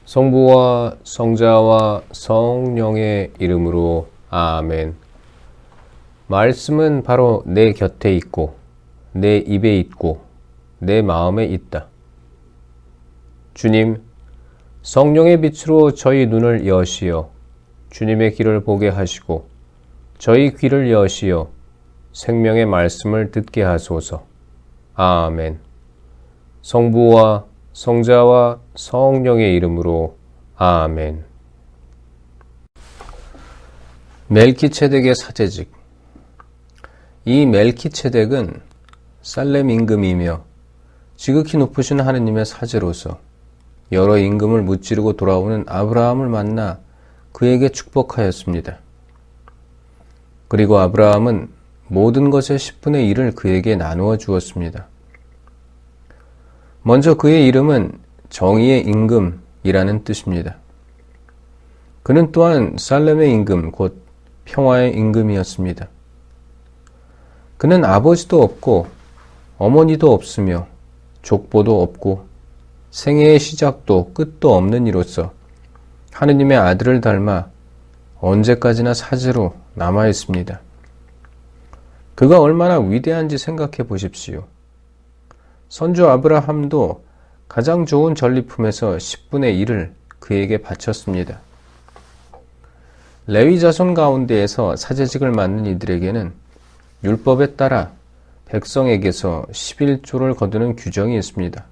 성부와 성자와 성령의 이름으로 아멘. 말씀은 바로 내 곁에 있고 내 입에 있고 내 마음에 있다. 주님, 성령의 빛으로 저희 눈을 여시어 주님의 길을 보게 하시고 저희 귀를 여시어 생명의 말씀을 듣게 하소서. 아멘. 성부와 성자와 성령의 이름으로 아멘. 멜키체덱의 사제직. 이 멜키체덱은 살렘 임금이며 지극히 높으신 하느님의 사제로서 여러 임금을 무찌르고 돌아오는 아브라함을 만나 그에게 축복하였습니다. 그리고 아브라함은 모든 것의 10분의 1을 그에게 나누어 주었습니다. 먼저 그의 이름은 정의의 임금이라는 뜻입니다. 그는 또한 살렘의 임금, 곧 평화의 임금이었습니다. 그는 아버지도 없고 어머니도 없으며 족보도 없고 생애의 시작도 끝도 없는 이로서 하느님의 아들을 닮아 언제까지나 사제로 남아 있습니다. 그가 얼마나 위대한지 생각해 보십시오. 선조 아브라함도 가장 좋은 전리품에서 10분의 1을 그에게 바쳤습니다. 레위 자손 가운데에서 사제직을 맡는 이들에게는 율법에 따라 백성에게서 11조를 거두는 규정이 있습니다.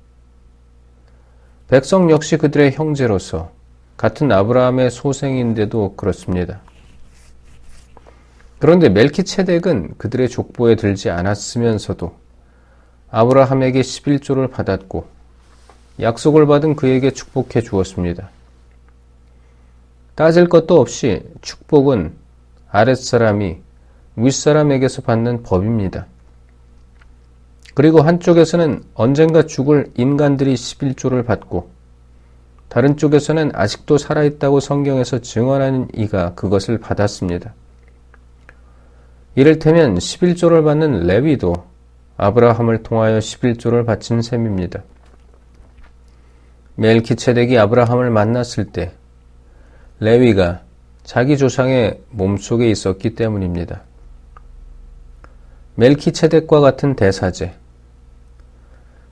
백성 역시 그들의 형제로서 같은 아브라함의 소생인데도 그렇습니다. 그런데 멜키체덱은 그들의 족보에 들지 않았으면서도 아브라함에게 11조를 받았고 약속을 받은 그에게 축복해 주었습니다. 따질 것도 없이 축복은 아랫사람이 윗사람에게서 받는 법입니다. 그리고 한쪽에서는 언젠가 죽을 인간들이 11조를 받고 다른 쪽에서는 아직도 살아있다고 성경에서 증언하는 이가 그것을 받았습니다. 이를테면 11조를 받는 레위도 아브라함을 통하여 11조를 바친 셈입니다. 멜키체덱이 아브라함을 만났을 때 레위가 자기 조상의 몸속에 있었기 때문입니다. 멜키체덱과 같은 대사제.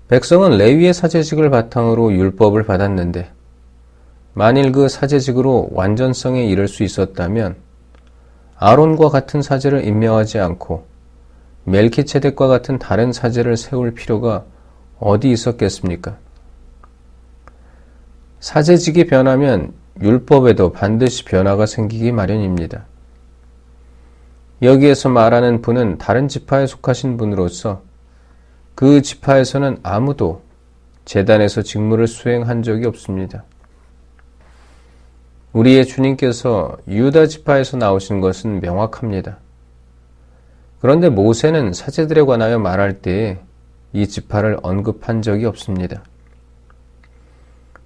백성은 레위의 사제직을 바탕으로 율법을 받았는데 만일 그 사제직으로 완전성에 이를 수 있었다면 아론과 같은 사제를 임명하지 않고 멜키체덱과 같은 다른 사제를 세울 필요가 어디 있었겠습니까? 사제직이 변하면 율법에도 반드시 변화가 생기기 마련입니다. 여기에서 말하는 분은 다른 지파에 속하신 분으로서 그 지파에서는 아무도 제단에서 직무를 수행한 적이 없습니다. 우리의 주님께서 유다 지파에서 나오신 것은 명확합니다. 그런데 모세는 사제들에 관하여 말할 때에 이 지파를 언급한 적이 없습니다.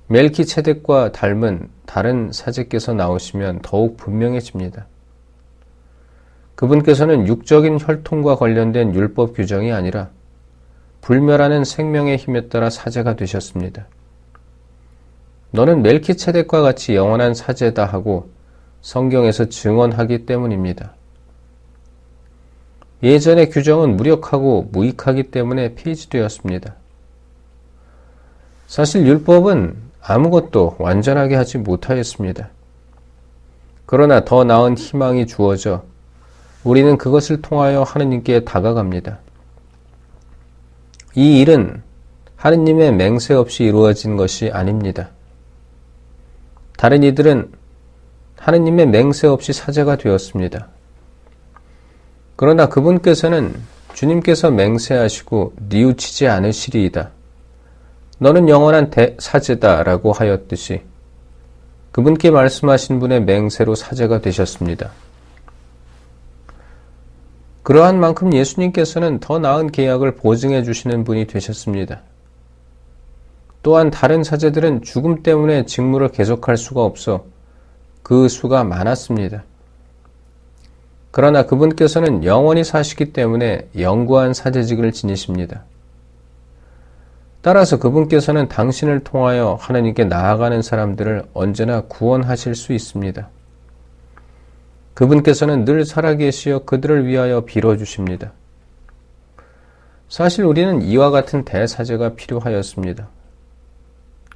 멜키체덱과 닮은 다른 사제께서 나오시면 더욱 분명해집니다. 그분께서는 육적인 혈통과 관련된 율법 규정이 아니라 불멸하는 생명의 힘에 따라 사제가 되셨습니다. 너는 멜키체덱과 같이 영원한 사제다 하고 성경에서 증언하기 때문입니다. 예전의 규정은 무력하고 무익하기 때문에 폐지되었습니다. 사실 율법은 아무것도 완전하게 하지 못하였습니다. 그러나 더 나은 희망이 주어져 우리는 그것을 통하여 하느님께 다가갑니다. 이 일은 하느님의 맹세 없이 이루어진 것이 아닙니다. 다른 이들은 하느님의 맹세 없이 사제가 되었습니다. 그러나 그분께서는 주님께서 맹세하시고 뉘우치지 않으시리이다. 너는 영원한 사제다 라고 하였듯이 그분께 말씀하신 분의 맹세로 사제가 되셨습니다. 그러한 만큼 예수님께서는 더 나은 계약을 보증해 주시는 분이 되셨습니다. 또한 다른 사제들은 죽음 때문에 직무를 계속할 수가 없어 그 수가 많았습니다. 그러나 그분께서는 영원히 사시기 때문에 영구한 사제직을 지니십니다. 따라서 그분께서는 당신을 통하여 하나님께 나아가는 사람들을 언제나 구원하실 수 있습니다. 그분께서는 늘 살아계시어 그들을 위하여 빌어주십니다. 사실 우리는 이와 같은 대사제가 필요하였습니다.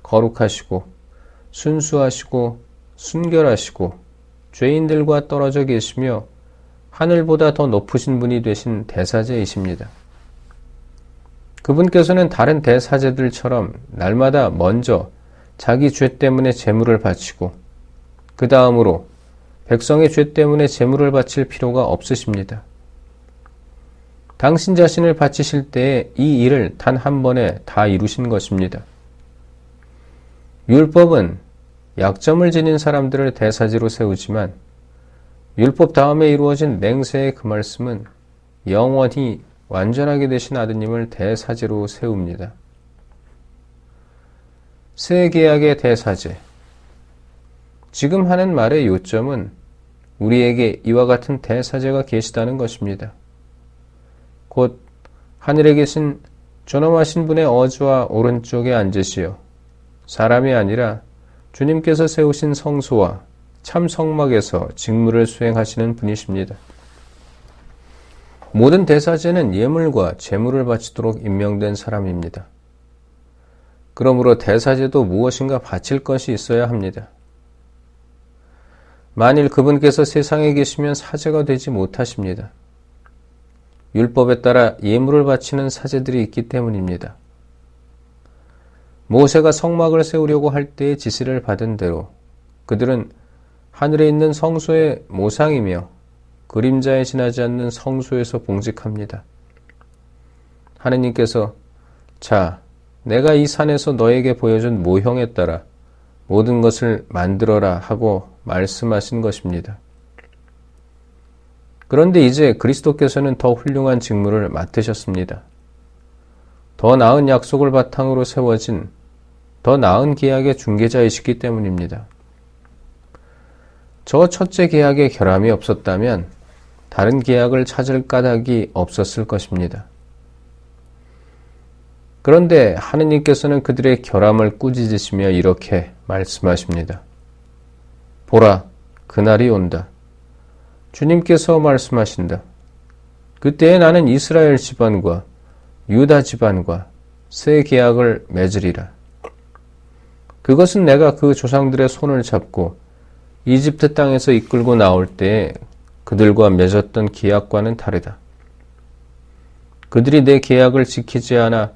거룩하시고 순수하시고 순결하시고 죄인들과 떨어져 계시며 하늘보다 더 높으신 분이 되신 대사제이십니다. 그분께서는 다른 대사제들처럼 날마다 먼저 자기 죄 때문에 제물을 바치고 그 다음으로 백성의 죄 때문에 제물을 바칠 필요가 없으십니다. 당신 자신을 바치실 때에 이 일을 단 한 번에 다 이루신 것입니다. 율법은 약점을 지닌 사람들을 대사제로 세우지만 율법 다음에 이루어진 맹세의 그 말씀은 영원히 완전하게 되신 아드님을 대사제로 세웁니다. 새 계약의 대사제. 지금 하는 말의 요점은 우리에게 이와 같은 대사제가 계시다는 것입니다. 곧 하늘에 계신 존엄하신 분의 어주와 오른쪽에 앉으시어 사람이 아니라 주님께서 세우신 성소와 참 성막에서 직무를 수행하시는 분이십니다. 모든 대사제는 예물과 제물을 바치도록 임명된 사람입니다. 그러므로 대사제도 무엇인가 바칠 것이 있어야 합니다. 만일 그분께서 세상에 계시면 사제가 되지 못하십니다. 율법에 따라 예물을 바치는 사제들이 있기 때문입니다. 모세가 성막을 세우려고 할 때의 지시를 받은 대로 그들은 하늘에 있는 성소의 모상이며 그림자에 지나지 않는 성소에서 봉직합니다. 하느님께서 자, 내가 이 산에서 너에게 보여준 모형에 따라 모든 것을 만들어라 하고 말씀하신 것입니다. 그런데 이제 그리스도께서는 더 훌륭한 직무를 맡으셨습니다. 더 나은 약속을 바탕으로 세워진 더 나은 계약의 중개자이시기 때문입니다. 저 첫째 계약에 결함이 없었다면 다른 계약을 찾을 까닭이 없었을 것입니다. 그런데 하느님께서는 그들의 결함을 꾸짖으시며 이렇게 말씀하십니다. 보라, 그날이 온다. 주님께서 말씀하신다. 그때에 나는 이스라엘 집안과 유다 집안과 새 계약을 맺으리라. 그것은 내가 그 조상들의 손을 잡고 이집트 땅에서 이끌고 나올 때에 그들과 맺었던 계약과는 다르다. 그들이 내 계약을 지키지 않아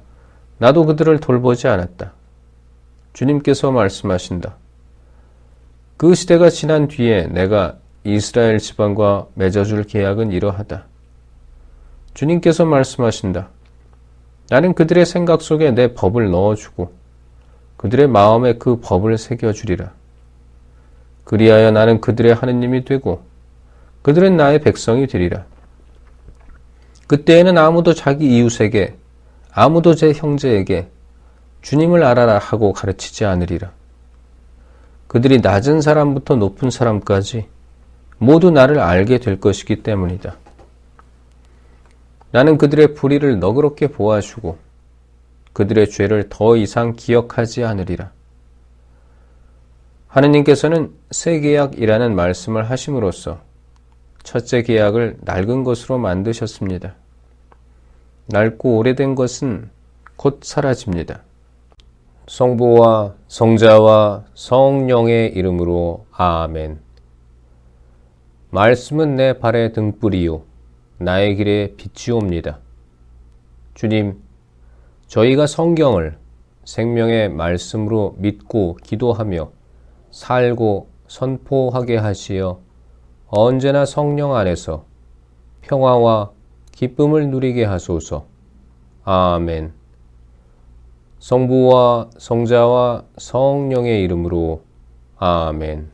나도 그들을 돌보지 않았다. 주님께서 말씀하신다. 그 시대가 지난 뒤에 내가 이스라엘 집안과 맺어줄 계약은 이러하다. 주님께서 말씀하신다. 나는 그들의 생각 속에 내 법을 넣어주고 그들의 마음에 그 법을 새겨주리라. 그리하여 나는 그들의 하느님이 되고 그들은 나의 백성이 되리라. 그때에는 아무도 자기 이웃에게 아무도 제 형제에게 주님을 알아라 하고 가르치지 않으리라. 그들이 낮은 사람부터 높은 사람까지 모두 나를 알게 될 것이기 때문이다. 나는 그들의 불의를 너그럽게 보아주고 그들의 죄를 더 이상 기억하지 않으리라. 하느님께서는 새 계약이라는 말씀을 하심으로써 첫째 계약을 낡은 것으로 만드셨습니다. 낡고 오래된 것은 곧 사라집니다. 성부와 성자와 성령의 이름으로 아멘. 말씀은 내 발의 등불이요 나의 길에 빛이옵니다. 주님, 저희가 성경을 생명의 말씀으로 믿고 기도하며 살고 선포하게 하시어 언제나 성령 안에서 평화와 기쁨을 누리게 하소서. 아멘. 성부와 성자와 성령의 이름으로 아멘.